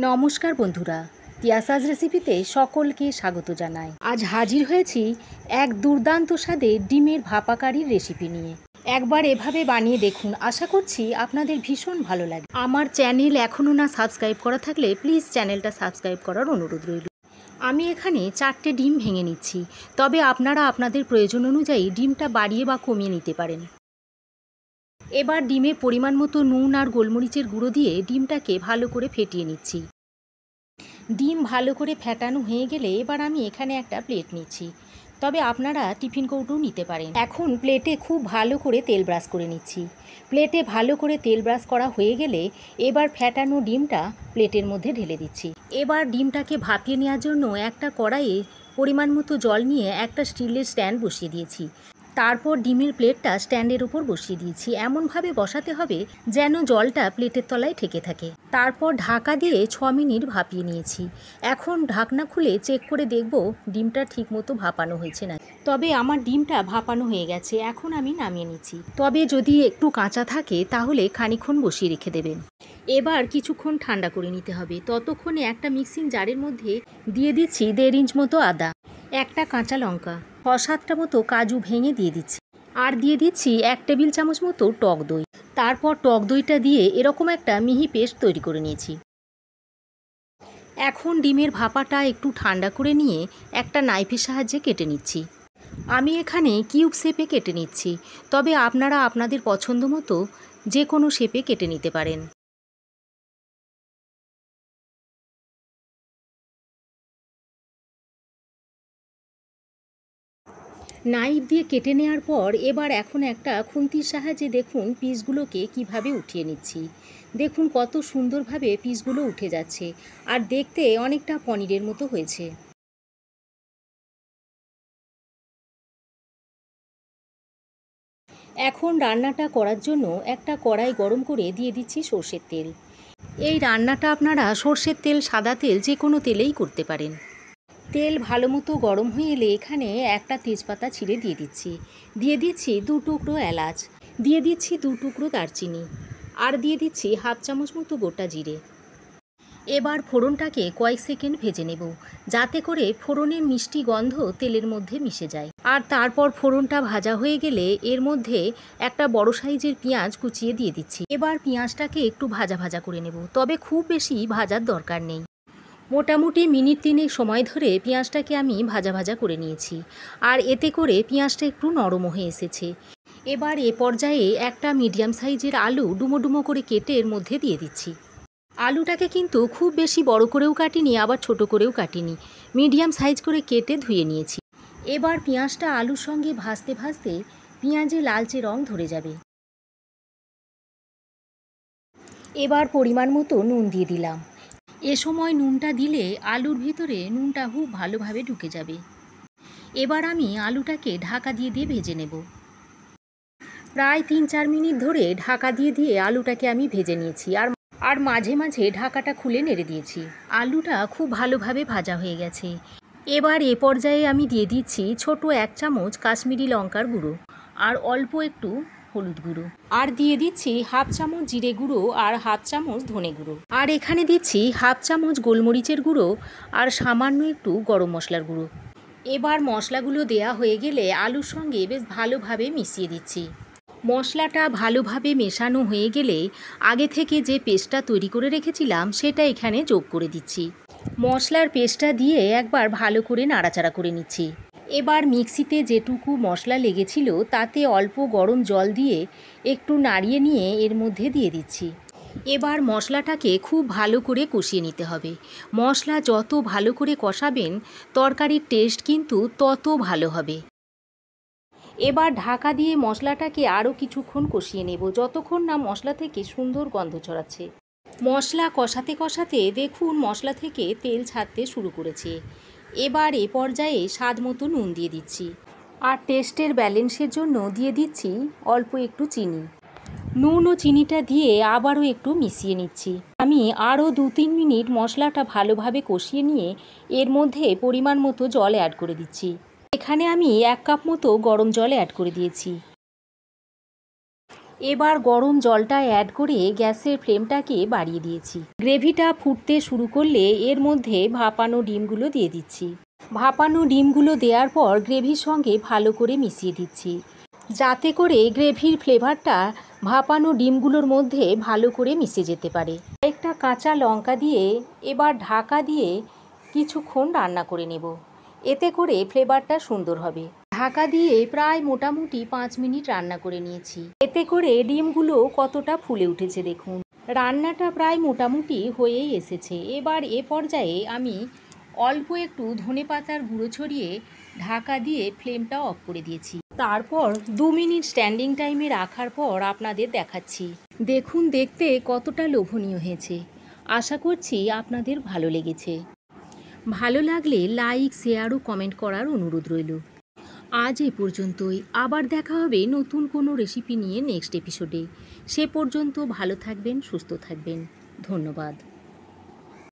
নমস্কার বন্ধুরা, তিয়াসাজ রেসিপিতে সকলকে স্বাগত জানাই। আজ হাজির হয়েছি এক দুর্দান্ত স্বাদে ডিমের ভাপা কারির রেসিপি নিয়ে। একবার এভাবে বানিয়ে দেখুন, আশা করছি আপনাদের ভীষণ ভালো লাগে। আমার চ্যানেল এখনও না সাবস্ক্রাইব করা থাকলে প্লিজ চ্যানেলটা সাবস্ক্রাইব করার অনুরোধ রইল। আমি এখানে 4টে ডিম ভেঙে নিচ্ছি, তবে আপনারা আপনাদের প্রয়োজন অনুযায়ী ডিমটা বাড়িয়ে বা কমিয়ে নিতে পারেন। এবার ডিমে পরিমাণ মতো নুন আর গোলমরিচের গুঁড়ো দিয়ে ডিমটাকে ভালো করে ফেটিয়ে নিচ্ছি। ডিম ভালো করে ফেটানো হয়ে গেলে এবার আমি এখানে একটা প্লেট নিচ্ছি, তবে আপনারা টিফিন কৌটোও নিতে পারেন। এখন প্লেটে খুব ভালো করে তেল ব্রাশ করে নিচ্ছি। প্লেটে ভালো করে তেল ব্রাশ করা হয়ে গেলে এবার ফেটানো ডিমটা প্লেটের মধ্যে ঢেলে দিচ্ছি। এবার ডিমটাকে ভাপিয়ে নেওয়ার জন্য একটা কড়াইয়ে পরিমাণ মতো জল নিয়ে একটা স্টিলের স্ট্যান্ড বসিয়ে দিয়েছি। তারপর ডিমের প্লেটটা স্ট্যান্ডের উপর বসিয়ে দিয়েছি। এমনভাবে বসাতে হবে যেন জলটা প্লেটের তলায় ঠেকে থাকে। তারপর ঢাকা দিয়ে 6 মিনিট ভাপিয়ে নিয়েছি। এখন ঢাকনা খুলে চেক করে দেখব ডিমটা ঠিকমতো ভাপানো হয়েছে না। তবে আমার ডিমটা ভাপানো হয়ে গেছে, এখন আমি নামিয়ে নিচ্ছি। তবে যদি একটু কাঁচা থাকে তাহলে খানিকক্ষণ বসিয়ে রেখে দেবেন। এবার কিছুক্ষণ ঠান্ডা করে নিতে হবে। ততক্ষণে একটা মিক্সিং জারের মধ্যে দিয়ে দিচ্ছি 1.5 ইঞ্চ মতো আদা, একটা কাঁচা লঙ্কা, 6-7টা মতো কাজু ভেঙে দিয়ে দিচ্ছি, আর দিয়ে দিচ্ছি 1 টেবিল চামচ মতো টক দই। তারপর টক দইটা দিয়ে এরকম একটা মিহি পেস্ট তৈরি করে নিয়েছি। এখন ডিমের ভাপাটা একটু ঠান্ডা করে নিয়ে একটা নাইফের সাহায্যে কেটে নিচ্ছি। আমি এখানে কিউব শেপে কেটে নিচ্ছি, তবে আপনারা আপনাদের পছন্দ মতো যে কোনো শেপে কেটে নিতে পারেন। নাইফ দিয়ে কেটে নেওয়ার পর এবার এখন একটা খুন্তির সাহায্যে দেখুন পিসগুলোকে কিভাবে উঠিয়ে নিচ্ছি। দেখুন কত সুন্দরভাবে পিসগুলো উঠে যাচ্ছে, আর দেখতে অনেকটা পনিরের মতো হয়েছে। এখন রান্নাটা করার জন্য একটা কড়াই গরম করে দিয়ে দিচ্ছি সর্ষের তেল। এই রান্নাটা আপনারা সর্ষের তেল, সাদা তেল যে কোনো তেলেই করতে পারেন। তেল ভালো মতো গরম হয়ে এলে এখানে একটা তেজপাতা ছিঁড়ে দিয়ে দিচ্ছি। দিয়ে দিচ্ছি 2 টুকরো এলাচ, দিয়ে দিচ্ছি 2 টুকরো দারচিনি, আর দিয়ে দিচ্ছি 1/2 চামচ মতো গোটা জিরে। এবার ফোড়নটাকে কয়েক সেকেন্ড ভেজে নেব, যাতে করে ফোড়নের মিষ্টি গন্ধ তেলের মধ্যে মিশে যায়। আর তারপর ফোড়নটা ভাজা হয়ে গেলে এর মধ্যে একটা বড় সাইজের পেঁয়াজ কুচিয়ে দিয়ে দিচ্ছি। এবার পেঁয়াজটাকে একটু ভাজা ভাজা করে নেব, তবে খুব বেশি ভাজার দরকার নেই। মোটামুটি মিনিট 3 সময় ধরে পেঁয়াজটাকে আমি ভাজা ভাজা করে নিয়েছি, আর এতে করে পেঁয়াজটা একটু নরম হয়ে এসেছে। এবার এ পর্যায়ে একটা মিডিয়াম সাইজের আলু ডুমো ডুমো করে কেটে এর মধ্যে দিয়ে দিচ্ছি। আলুটাকে কিন্তু খুব বেশি বড় করেও কাটিনি, আবার ছোট করেও কাটিনি, মিডিয়াম সাইজ করে কেটে ধুয়ে নিয়েছি। এবার পেঁয়াজটা আলুর সঙ্গে ভাজতে ভাজতে পেঁয়াজে লালচে রং ধরে যাবে। এবার পরিমাণ মতো নুন দিয়ে দিলাম। এ সময় নুনটা দিলে আলুর ভিতরে নুনটা খুব ভালোভাবে ঢুকে যাবে। এবার আমি আলুটাকে ঢাকা দিয়ে দিয়ে ভেজে নেব। প্রায় 3-4 মিনিট ধরে ঢাকা দিয়ে দিয়ে আলুটাকে আমি ভেজে নিয়েছি, আর মাঝে মাঝে ঢাকাটা খুলে নেড়ে দিয়েছি। আলুটা খুব ভালোভাবে ভাজা হয়ে গেছে। এবার এ পর্যায়ে আমি দিয়ে দিচ্ছি ছোট 1 চামচ কাশ্মীরি লঙ্কার গুঁড়ো, আর অল্প একটু হলুদ গুঁড়ো, আর দিয়ে দিচ্ছি 1/2 চামচ জিরে গুঁড়ো আর 1/2 চামচ ধনে গুঁড়ো, আর এখানে দিচ্ছি 1/2 চামচ গোলমরিচের গুঁড়ো আর সামান্য একটু গরম মশলার গুঁড়ো। এবার মশলাগুলো দেয়া হয়ে গেলে আলুর সঙ্গে বেশ ভালোভাবে মিশিয়ে দিচ্ছি। মশলাটা ভালোভাবে মেশানো হয়ে গেলে আগে থেকে যে পেস্টটা তৈরি করে রেখেছিলাম সেটা এখানে যোগ করে দিচ্ছি। মশলার পেস্টটা দিয়ে একবার ভালো করে নাড়াচাড়া করে নিচ্ছি। এবার মিক্সিতে যেটুকু মশলা লেগেছিল তাতে অল্প গরম জল দিয়ে একটু নাড়িয়ে নিয়ে এর মধ্যে দিয়ে দিচ্ছি। এবার মশলাটাকে খুব ভালো করে কষিয়ে নিতে হবে। মশলা যত ভালো করে কষাবেন তরকারির টেস্ট কিন্তু তত ভালো হবে। এবার ঢাকা দিয়ে মশলাটাকে আরও কিছুক্ষণ কষিয়ে নেব, যতক্ষণ না মশলা থেকে সুন্দর গন্ধ ছড়াচ্ছে। মশলা কষাতে কষাতে দেখুন মশলা থেকে তেল ছাড়তে শুরু করেছে। এবার এ পর্যায়ে স্বাদ মতো নুন দিয়ে দিচ্ছি, আর টেস্টের ব্যালেন্সের জন্য দিয়ে দিচ্ছি অল্প একটু চিনি। নুন ও চিনিটা দিয়ে আবারও একটু মিশিয়ে নিচ্ছি। আমি আরও 2-3 মিনিট মশলাটা ভালোভাবে কষিয়ে নিয়ে এর মধ্যে পরিমাণ মতো জল অ্যাড করে দিচ্ছি। এখানে আমি 1 কাপ মতো গরম জল অ্যাড করে দিয়েছি। এবার গরম জলটা অ্যাড করে গ্যাসের ফ্লেমটাকে বাড়িয়ে দিয়েছি। গ্রেভিটা ফুটতে শুরু করলে এর মধ্যে ভাপানো ডিমগুলো দিয়ে দিচ্ছি। ভাপানো ডিমগুলো দেওয়ার পর গ্রেভির সঙ্গে ভালো করে মিশিয়ে দিচ্ছি, যাতে করে গ্রেভির ফ্লেভারটা ভাপানো ডিমগুলোর মধ্যে ভালো করে মিশে যেতে পারে। একটা কাঁচা লঙ্কা দিয়ে এবার ঢাকা দিয়ে কিছুক্ষণ রান্না করে নেব, এতে করে ফ্লেভারটা সুন্দর হবে। ঢাকা দিয়ে প্রায় মোটামুটি 5 মিনিট রান্না করে নিয়েছি। এতে করে ডিমগুলো কতটা ফুলে উঠেছে দেখুন। রান্নাটা প্রায় মোটামুটি হয়েই এসেছে। এবার এ পর্যায়ে আমি অল্প একটু ধনেপাতার গুঁড়ো ছড়িয়ে ঢাকা দিয়ে ফ্লেমটা অফ করে দিয়েছি। তারপর 2 মিনিট স্ট্যান্ডিং টাইমে রাখার পর আপনাদের দেখাচ্ছি। দেখুন দেখতে কতটা লোভনীয় হয়েছে। আশা করছি আপনাদের ভালো লেগেছে। ভালো লাগলে লাইক, শেয়ার ও কমেন্ট করার অনুরোধ রইল। আজ এ পর্যন্তই। আবার দেখা হবে নতুন কোনো রেসিপি নিয়ে নেক্সট এপিসোডে। সে পর্যন্ত ভালো থাকবেন, সুস্থ থাকবেন। ধন্যবাদ।